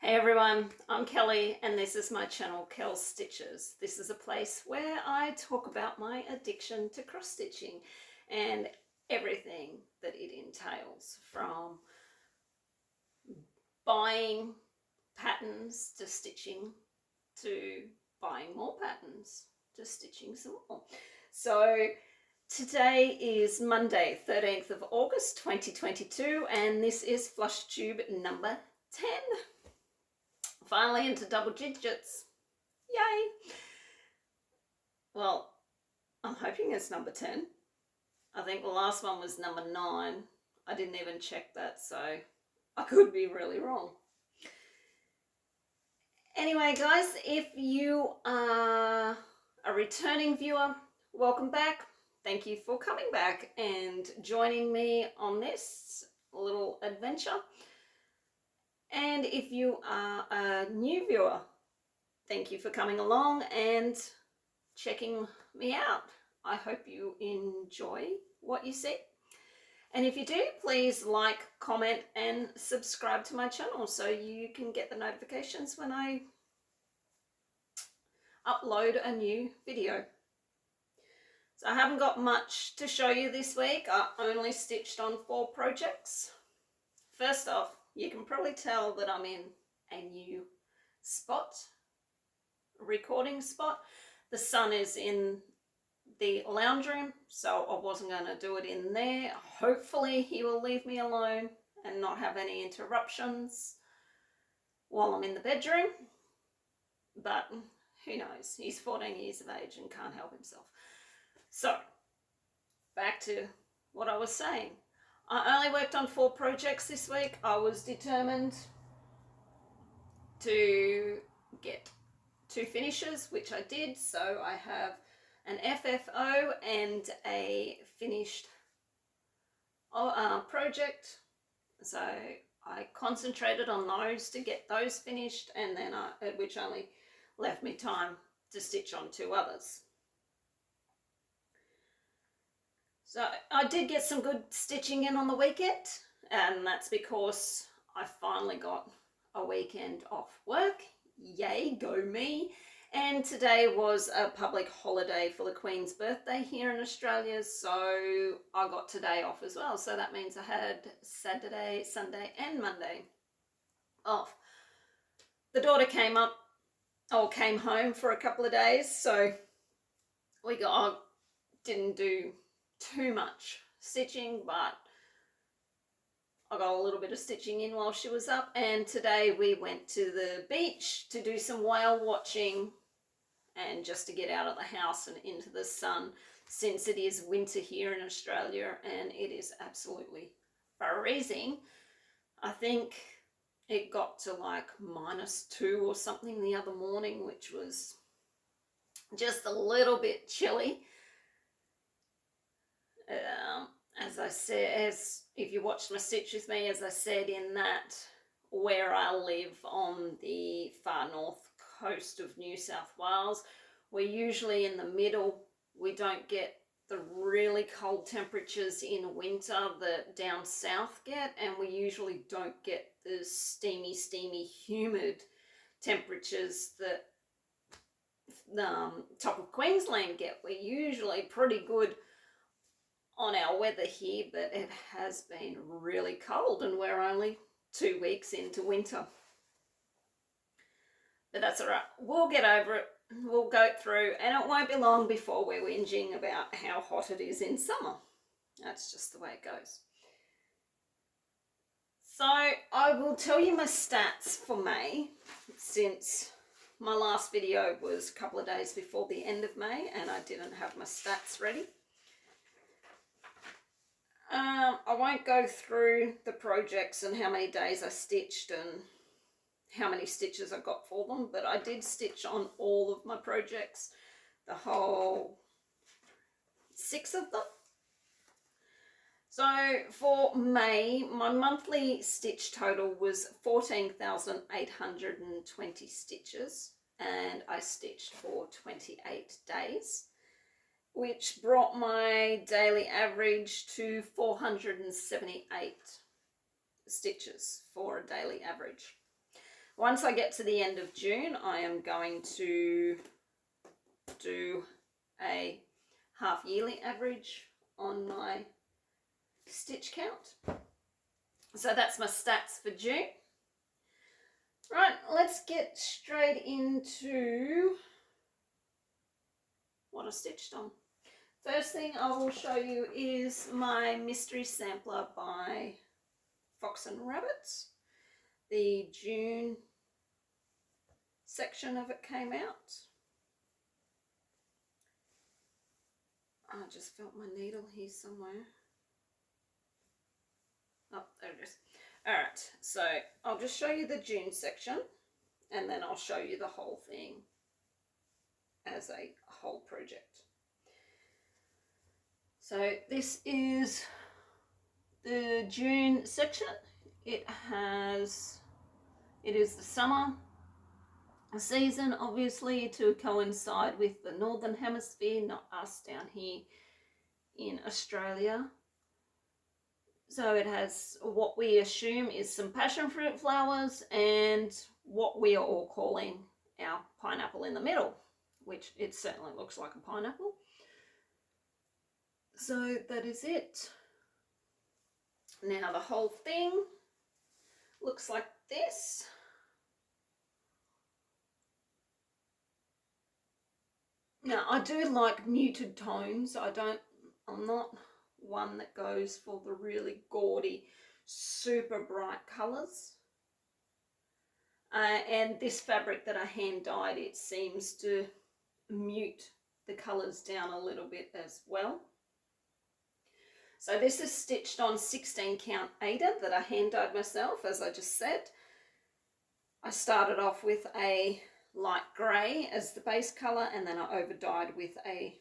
Hey everyone, I'm Kelly and this is my channel Kel Stitches. This is a place where I talk about my addiction to cross stitching and everything that it entails, from buying patterns to stitching to buying more patterns to stitching some more. So today is Monday 13th of August 2022 and this is Flosstube number 10. Finally into double digits. Yay! Well, I'm hoping it's number 10. I think the last one was number 9. I didn't even check that, so I could be really wrong. Anyway, guys, if you are a returning viewer, welcome back. Thank you for coming back and joining me on this little adventure. And if you are a new viewer, thank you for coming along and checking me out. I hope you enjoy what you see. And if you do, please like, comment and subscribe to my channel so you can get the notifications when I upload a new video. So I haven't got much to show you this week. I only stitched on 4 projects. First off, you can probably tell that I'm in a new spot, recording spot. The sun is in the lounge room, so I wasn't going to do it in there. Hopefully he will leave me alone and not have any interruptions while I'm in the bedroom. But who knows? He's 14 years of age and can't help himself. So, back to what I was saying. I only worked on 4 projects this week. I was determined to get 2 finishes, which I did. So I have an FFO and a finished project. So I concentrated on those to get those finished, and then which only left me time to stitch on 2 others. So I did get some good stitching in on the weekend, and that's because I finally got a weekend off work. Yay, go me. And today was a public holiday for the Queen's birthday here in Australia, so I got today off as well. So that means I had Saturday, Sunday and Monday off. The daughter came home for a couple of days, so I didn't do too much stitching, but I got a little bit of stitching in while she was up. And today we went to the beach to do some whale watching and just to get out of the house and into the sun, since it is winter here in Australia and it is absolutely freezing. I think it got to like -2 or something the other morning, which was just a little bit chilly. As I said, if you watched my stitch with me, as I said, in that where I live on the far north coast of New South Wales, we're usually in the middle. We don't get the really cold temperatures in winter that down south get, and we usually don't get the steamy, humid temperatures that the top of Queensland get. We're usually pretty good on our weather here, but it has been really cold and we're only 2 weeks into winter. But that's all right. We'll get over it. We'll go through, and it won't be long before we're whinging about how hot it is in summer. That's just the way it goes. So I will tell you my stats for May, since my last video was a couple of days before the end of May and I didn't have my stats ready. I won't go through the projects and how many days I stitched and how many stitches I got for them, but I did stitch on all of my projects, the whole 6 of them. So for May, my monthly stitch total was 14,820 stitches, and I stitched for 28 days. Which brought my daily average to 478 stitches for a daily average, once I get to the end of June, I am going to do a half yearly average on my stitch count. So that's my stats for June. Right, let's get straight into what I stitched on. First thing I will show you is my mystery sampler by Fox and Rabbits. The June section of it came out. I just felt my needle here somewhere. Oh, there it is. Alright, so I'll just show you the June section and then I'll show you the whole thing as a whole project. So this is the June section. It is the summer season, obviously, to coincide with the northern hemisphere, not us down here in Australia. So it has what we assume is some passion fruit flowers and what we are all calling our pineapple in the middle, which it certainly looks like a pineapple. So that is it. Now the whole thing looks like this. Now I do like muted tones. I'm not one that goes for the really gaudy, super bright colours. And this fabric that I hand dyed, it seems to mute the colours down a little bit as well. So this is stitched on 16 count Aida that I hand dyed myself, as I just said. I started off with a light grey as the base colour, and then I over dyed with a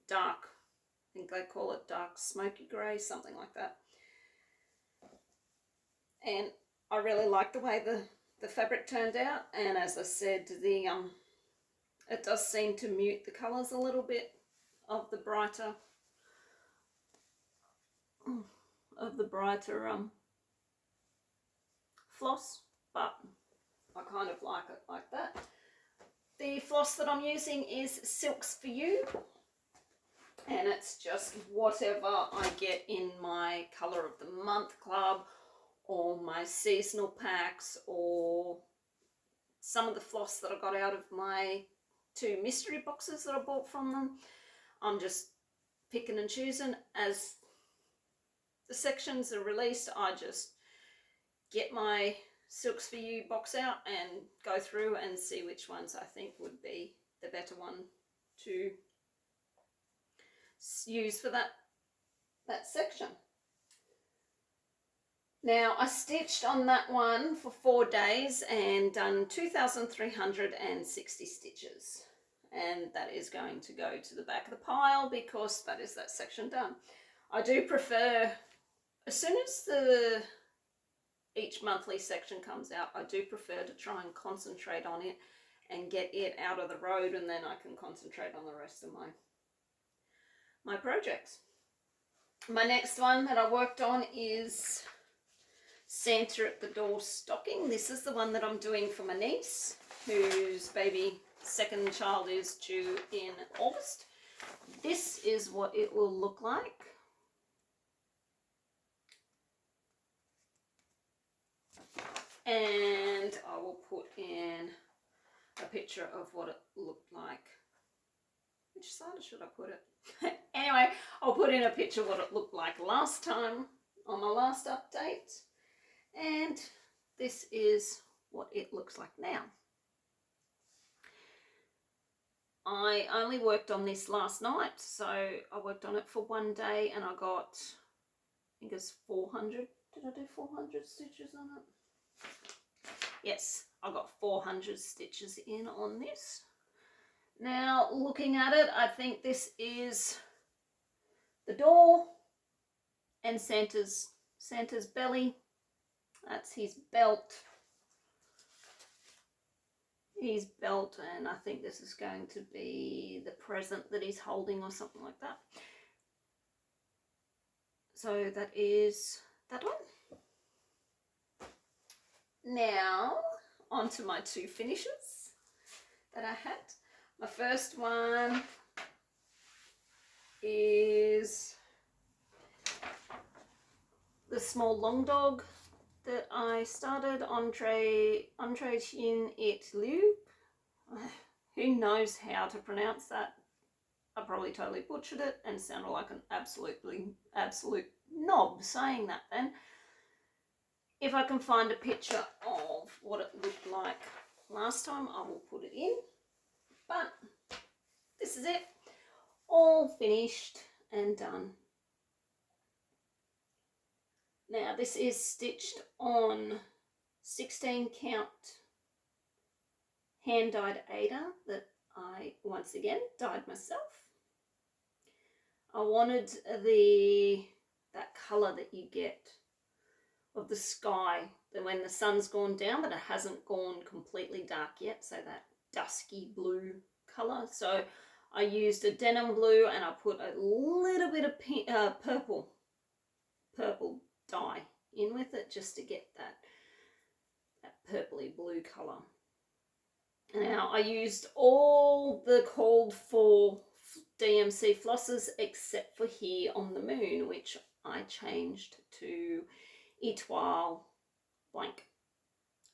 dark, I think they call it dark smoky grey, something like that. And I really like the way the fabric turned out, and as I said, it does seem to mute the colours a little bit of the brighter floss, but I kind of like it like that. The floss that I'm using is Silks For You, and it's just whatever I get in my Colour of the Month club or my seasonal packs, or some of the floss that I got out of my 2 mystery boxes that I bought from them. I'm just picking and choosing. As the sections are released, I just get my Silks For You box out and go through and see which ones I think would be the better one to use for that section. Now I stitched on that one for 4 days and done 2,360 stitches, and that is going to go to the back of the pile because that is that section done. I do prefer, as soon as each monthly section comes out, I do prefer to try and concentrate on it and get it out of the road, and then I can concentrate on the rest of my projects. My next one that I worked on is Santa at the Door stocking. This is the one that I'm doing for my niece, whose second child is due in August. This is what it will look like. And I will put in a picture of what it looked like. Which side should I put it? Anyway, I'll put in a picture of what it looked like last time on my last update. And this is what it looks like now. I only worked on this last night, so I worked on it for 1 day and I got, I think it's 400. Did I do 400 stitches on it? Yes, I got 400 stitches in on this. Now, looking at it, I think this is the door and Santa's belly. That's his belt. His belt, and I think this is going to be the present that he's holding or something like that. So that is that one. Now, onto my two finishes that I had. My first one is the small long dog that I started, Entre, chien, loup. Who knows how to pronounce that? I probably totally butchered it and sounded like an absolute knob saying that then. If I can find a picture of what it looked like last time, I will put it in. But this is it, all finished and done. Now this is stitched on 16 count hand dyed Aida that I once again dyed myself. I wanted that colour that you get of the sky when the sun's gone down, but it hasn't gone completely dark yet, so that dusky blue colour. So I used a denim blue and I put a little bit of pink, purple dye in with it just to get that purpley blue colour. Now I used all the called for DMC flosses except for here on the moon, which I changed to Etoile blank.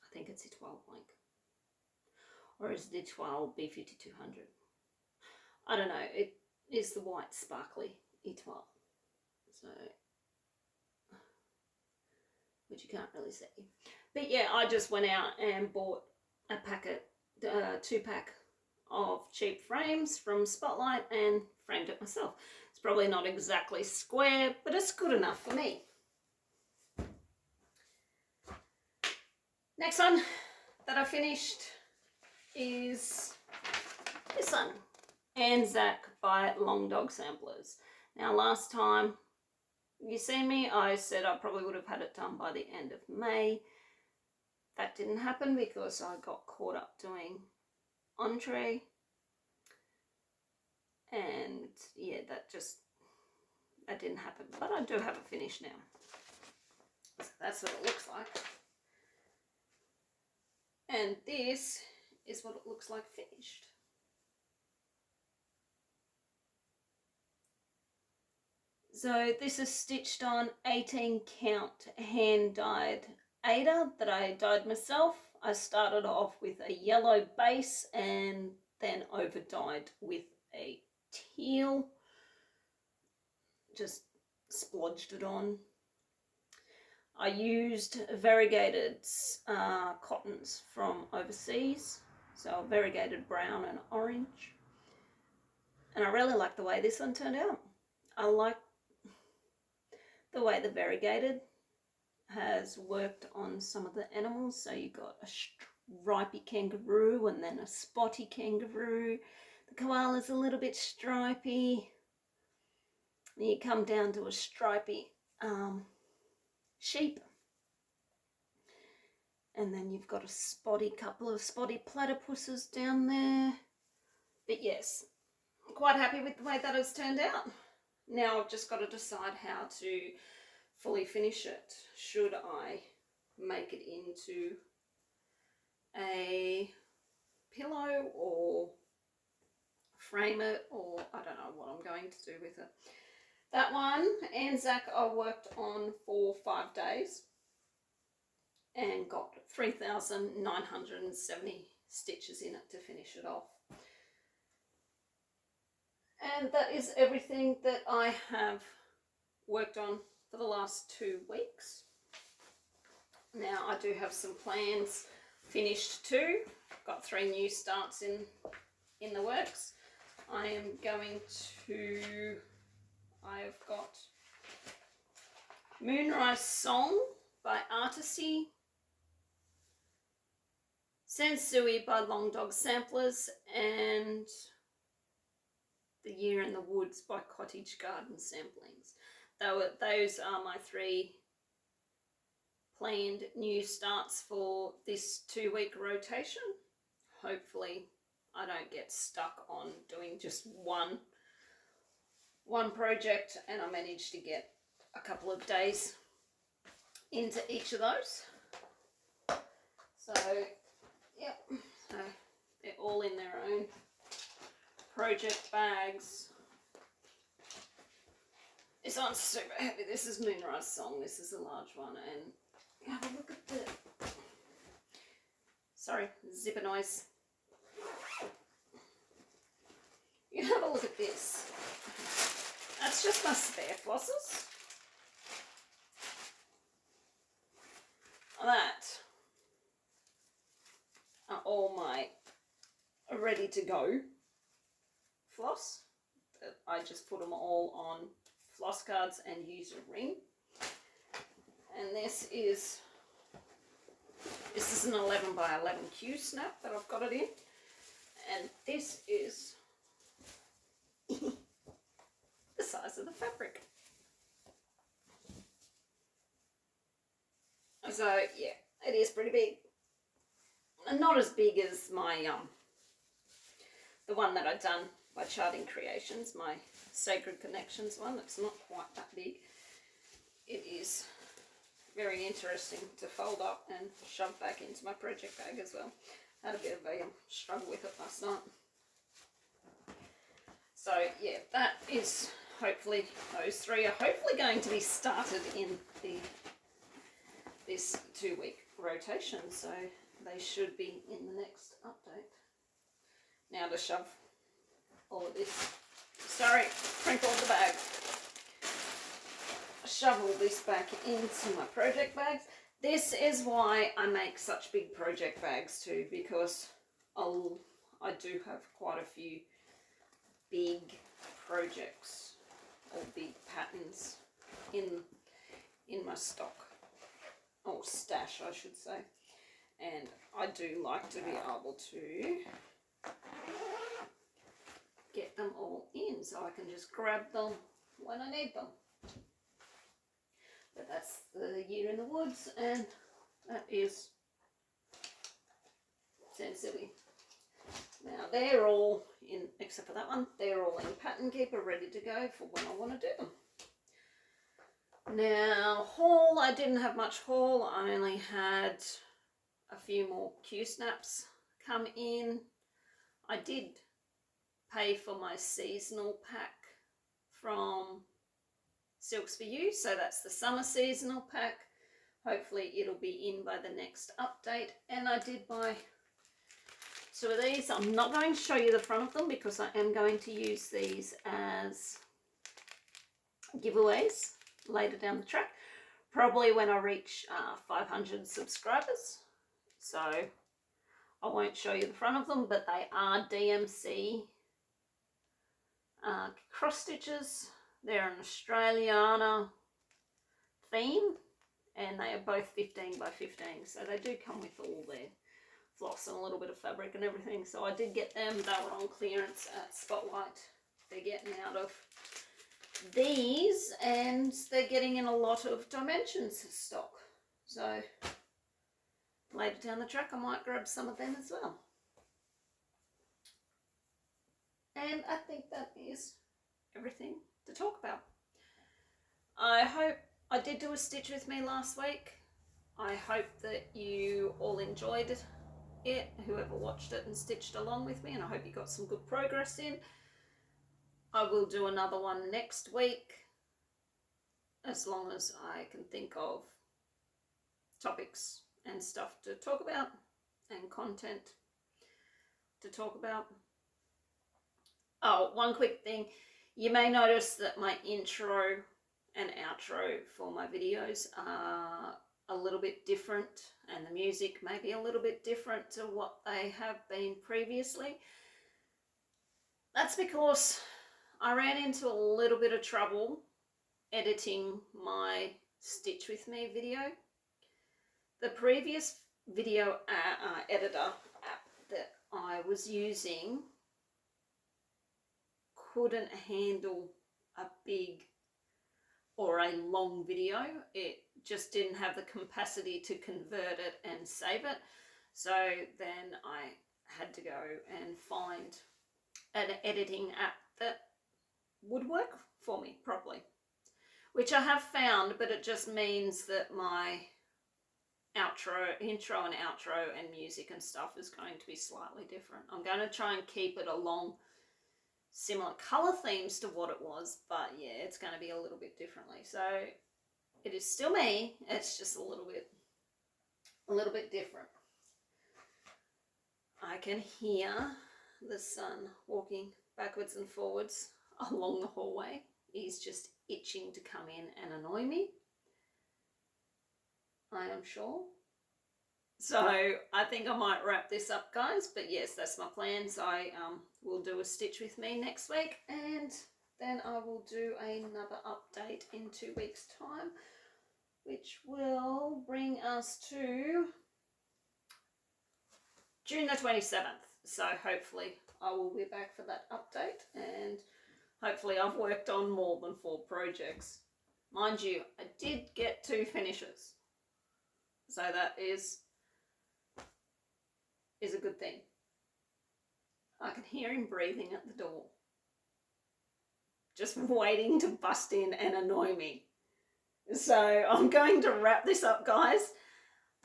I think it's Etoile blank. Or is it Etoile B5200? I don't know. It is the white sparkly Etoile. So, which you can't really see. But yeah, I just went out and bought a packet, 2-pack of cheap frames from Spotlight and framed it myself. It's probably not exactly square, but it's good enough for me. Next one that I finished is this one, Anzak by Long Dog Samplers. Now last time you see me, I said I probably would have had it done by the end of May. That didn't happen because I got caught up doing Entre, and yeah, that didn't happen, but I do have it finished now. So that's what it looks like, and this is what it looks like finished. So this is stitched on 18 count hand dyed Aida that I dyed myself. I started off with a yellow base and then over dyed with a teal. Just splodged it on. I used variegated cottons from overseas, so variegated brown and orange. And I really like the way this one turned out. I like the way the variegated has worked on some of the animals. So you got a stripy kangaroo and then a spotty kangaroo. The koala's a little bit stripy. And you come down to a stripy sheep. And then you've got a couple of spotty platypuses down there. But yes, I'm quite happy with the way that it's turned out. Now I've just got to decide how to fully finish it. Should I make it into a pillow or frame it, or I don't know what I'm going to do with it. That one, Anzak, I worked on for 5 days and got 3,970 stitches in it to finish it off. And that is everything that I have worked on for the last 2 weeks. Now I do have some plans finished too. Got 3 new starts in the works. I've got Moonrise Song by Artecy, Sansui by Long Dog Samplers, and The Year in the Woods by Cottage Garden Samplings. Those are my 3 planned new starts for this 2-week rotation. Hopefully I don't get stuck on doing just one project and I manage to get a couple of days into each of those. So Yep, so they're all in their own project bags. This one's super heavy. This is Moonrise Song. This is a large one. And have a look at the, sorry, zipper noise. You have a look at this. That's just my spare flosses. That are all my ready to go floss. I just put them all on floss cards and use a ring. And this is an 11 by 11 Q snap that I've got it in. And this is the size of the fabric. So yeah, it is pretty big. Not as big as my the one that I've done by Charting Creations, my Sacred Connections one. It's not quite that big. It is very interesting to fold up and shove back into my project bag as well. Had a bit of a struggle with it last night. So yeah, that is hopefully, those three are hopefully going to be started in this 2-week rotation. So they should be in the next update. Now to shove all of this, sorry, crinkled the bag. Shovel this back into my project bags. This is why I make such big project bags too, because I do have quite a few big projects or big patterns in my stock, or stash I should say, and I do like to be able to get them all in so I can just grab them when I need them. But that's the Year in the Woods, and that is Sensitivity. Now they're all in, except for that one, they're all in Pattern Keeper ready to go for when I want to do them. Now haul, I didn't have much haul. I only had a few more Q snaps come in. I did pay for my seasonal pack from Silks for You, so that's the summer seasonal pack. Hopefully it'll be in by the next update. And I did buy 2 of these. I'm not going to show you the front of them because I am going to use these as giveaways later down the track, probably when I reach 500 subscribers. So I won't show you the front of them, but they are DMC cross stitches. They're an Australiana theme, and they are both 15 by 15, so they do come with all their floss and a little bit of fabric and everything. So I did get them. They were on clearance at Spotlight. They're getting out of these, and they're getting in a lot of Dimensions stock. So later down the track I might grab some of them as well. And I think that is everything to talk about. I hope I did do a stitch with me last week. I hope that you all enjoyed it, whoever watched it and stitched along with me, and I hope you got some good progress in. I will do another one next week, as long as I can think of topics and stuff to talk about and content to talk about. Oh, one quick thing. You may notice that my intro and outro for my videos are a little bit different, and the music may be a little bit different to what they have been previously. That's because I ran into a little bit of trouble editing my Stitch With Me video. The previous video editor app that I was using couldn't handle a big or a long video. It just didn't have the capacity to convert it and save it. So then I had to go and find an editing app that would work for me properly, which I have found, but it just means that my intro and outro and music and stuff is going to be slightly different. I'm going to try and keep it along similar colour themes to what it was, but yeah, it's going to be a little bit differently. So it is still me, it's just a little bit different. I can hear the son walking backwards and forwards along the hallway. He's just itching to come in and annoy me, I am sure. So I think I might wrap this up, guys, but yes, that's my plan. So I will do a stitch with me next week, and then I will do another update in 2 weeks' time, which will bring us to June the 27th. So hopefully I will be back for that update, and hopefully I've worked on more than 4 projects. Mind you, I did get 2 finishes, so that is a good thing. I can hear him breathing at the door, just waiting to bust in and annoy me. So I'm going to wrap this up, guys.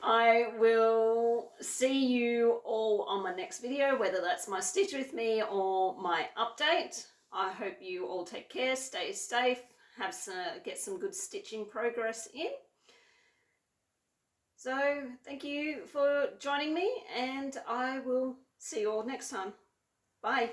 I will see you all on my next video, whether that's my stitch with me or my update. I hope you all take care, stay safe, get some good stitching progress in. So thank you for joining me, and I will see you all next time. Bye.